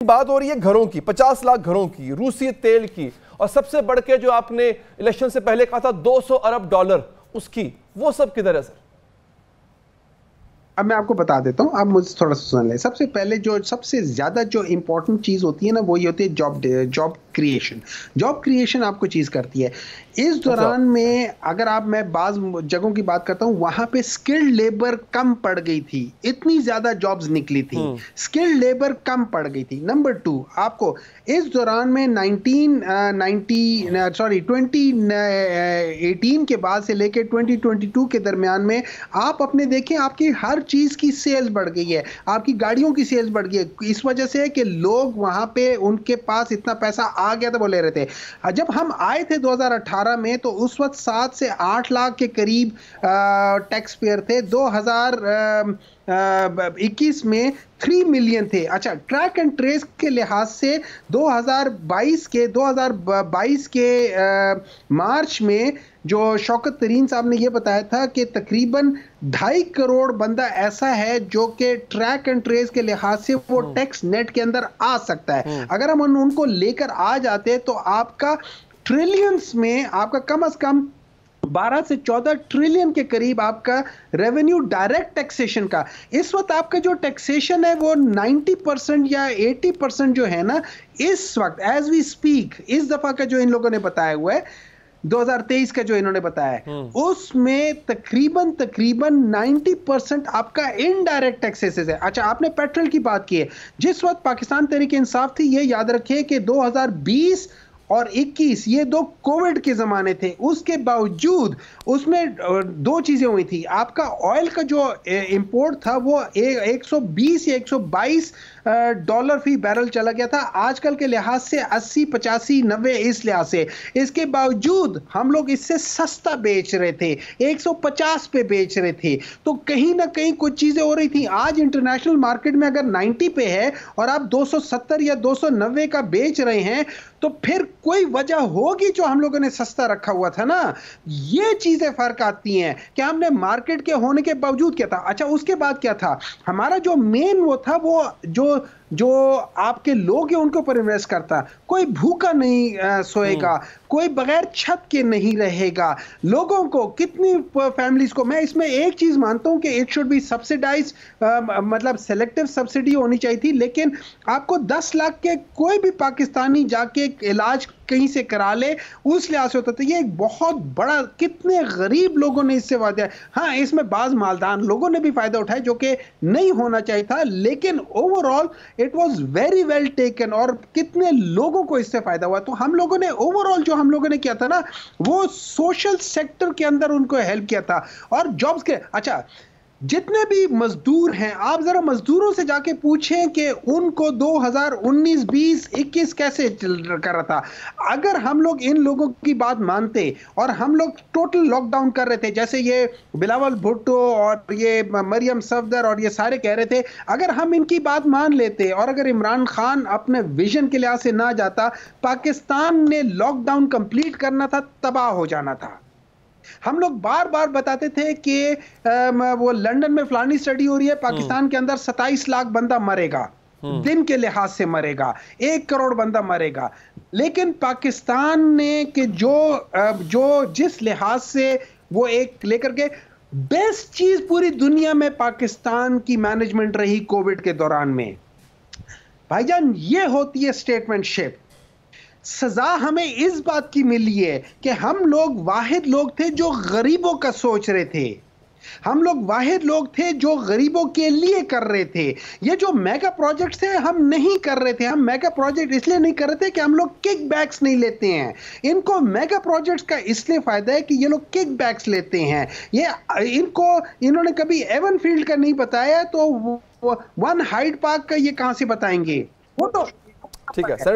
बात हो रही है घरों की, 50 लाख घरों की, रूसी तेल की, और सबसे बढ़ के जो आपने इलेक्शन से पहले कहा था 200 अरब डॉलर उसकी, वो सब किधर है सर? अब मैं आपको बता देता हूँ, आप मुझे थोड़ा सा सुन लें। सबसे पहले जो सबसे ज्यादा जो इंपॉर्टेंट चीज होती है ना, वो ये होती है जॉब क्रिएशन। जॉब क्रिएशन आपको चीज करती है इस अच्छा। दौरान में। अगर आप, मैं बाज जगहों की बात करता हूँ, वहां पे स्किल्ड लेबर कम पड़ गई थी, इतनी ज्यादा जॉब्स निकली थी, स्किल्ड लेबर कम पड़ गई थी। नंबर 2, आपको इस दौरान में 2018 के बाद से लेकर 2022 के दरमियान में आप अपने देखें, आपकी हर चीज की सेल्स बढ़ गई है, आपकी गाड़ियों की सेल्स बढ़ गई है। इस वजह से कि लोग वहां पे, उनके पास इतना पैसा आ गया था, वो ले रहे थे। जब हम आए थे 2018 में, तो उस वक्त 7 से 8 लाख के करीब टैक्स पेयर थे। 2021 में 3 मिलियन थे। अच्छा, ट्रैक एंड ट्रेस के लिहाज से 2022 के मार्च में जो शौकत तरीन साहब ने यह बताया था कि तकरीबन 2.5 करोड़ बंदा ऐसा है जो कि ट्रैक एंड ट्रेस के लिहाज से वो टैक्स नेट के अंदर आ सकता है। अगर हम उनको लेकर आ जाते तो आपका ट्रिलियंस में, आपका कम से कम 12 से 14 ट्रिलियन के करीब आपका रेवेन्यू डायरेक्ट टैक्सेशन का। इस वक्त आपका जो टैक्सेशन है वो 90% या 80% जो है ना, इस वक्त एज वी स्पीक, इस दफा का जो इन लोगों ने बताया हुआ है, 2023 का जो इन्होंने बताया है, उसमें तकरीबन 90% आपका इनडायरेक्ट टैक्सेस है। अच्छा, आपने पेट्रोल की बात की है। जिस वक्त पाकिस्तान तहरीक इंसाफ थी, ये याद रखिए कि 2020 और 21 ये दो कोविड के जमाने थे, उसके बावजूद उसमें दो चीजें हुई थी। आपका ऑयल का जो इंपोर्ट था वो 120 या 122 डॉलर फी बैरल चला गया था, आजकल के लिहाज से 80, 85, 90 इस लिहाज से। इसके बावजूद हम लोग इससे सस्ता बेच रहे थे, 150 पे बेच रहे थे। तो कहीं ना कहीं कुछ चीजें हो रही थी। आज इंटरनेशनल मार्केट में अगर 90 पे है और आप 270 या 290 का बेच रहे हैं, तो फिर कोई वजह होगी जो हम लोगों ने सस्ता रखा हुआ था ना। ये चीजें फर्क आती हैं कि हमने मार्केट के होने के बावजूद क्या था। अच्छा, उसके बाद क्या था, हमारा जो मेन वो था, वो जो आपके लोग हैं उनके ऊपर इन्वेस्ट करता। कोई भूखा नहीं सोएगा, कोई बगैर छत के नहीं रहेगा। लोगों को, कितनी फैमिलीज को, मैं इसमें एक चीज मानता हूं कि इट शुड बी सब्सिडाइज, मतलब सेलेक्टिव सब्सिडी होनी चाहिए थी। लेकिन आपको 10 लाख के कोई भी पाकिस्तानी जाके इलाज कहीं से करा ले, उस लिहाज से होता था। ये एक बहुत बड़ा, कितने गरीब लोगों ने इससे फायदा है। हाँ, इसमें बाज मालदान लोगों ने भी फायदा उठाया जो कि नहीं होना चाहिए था, लेकिन overall it was very well taken, और कितने लोगों को इससे फायदा हुआ। तो हम लोगों ने ओवरऑल जो हम लोगों ने किया था ना, वो सोशल सेक्टर के अंदर उनको हेल्प किया था। और जॉब्स के, अच्छा, जितने भी मजदूर हैं, आप जरा मजदूरों से जाके पूछें कि उनको 2019, 20, 21 कैसे चल कर रहा था। अगर हम लोग इन लोगों की बात मानते और हम लोग टोटल लॉकडाउन कर रहे थे, जैसे ये बिलावल भुट्टो और ये मरियम सफदर और ये सारे कह रहे थे, अगर हम इनकी बात मान लेते और अगर इमरान खान अपने विजन के लिहाज से ना जाता, पाकिस्तान ने लॉकडाउन कंप्लीट करना था, तबाह हो जाना था। हम लोग बार बार बताते थे कि वो लंदन में फलानी स्टडी हो रही है, पाकिस्तान के अंदर 27 लाख बंदा मरेगा, दिन के लिहाज से मरेगा, 1 करोड़ बंदा मरेगा। लेकिन पाकिस्तान ने कि जो जिस लिहाज से वो एक लेकर के, बेस्ट चीज पूरी दुनिया में पाकिस्तान की मैनेजमेंट रही कोविड के दौरान में। भाईजान, ये होती है स्टेटमेंटशिप। सजा हमें इस बात की मिली है कि हम लोग वाहिद लोग थे जो गरीबों का सोच रहे थे, हम लोग वाहिद लोग थे जो गरीबों के लिए कर रहे थे। ये जो मेगा प्रोजेक्ट्स थे, हम नहीं कर रहे थे। हम मेगा प्रोजेक्ट इसलिए नहीं कर रहे थे कि हम लोग किक बैक्स नहीं लेते हैं। इनको मेगा प्रोजेक्ट्स का इसलिए फायदा है कि ये लोग किक बैक्स लेते हैं। ये इन्होंने कभी एवन फील्ड का नहीं बताया, तो वन हाइड पार्क का ये कहां से बताएंगे? वो तो ठीक है सर।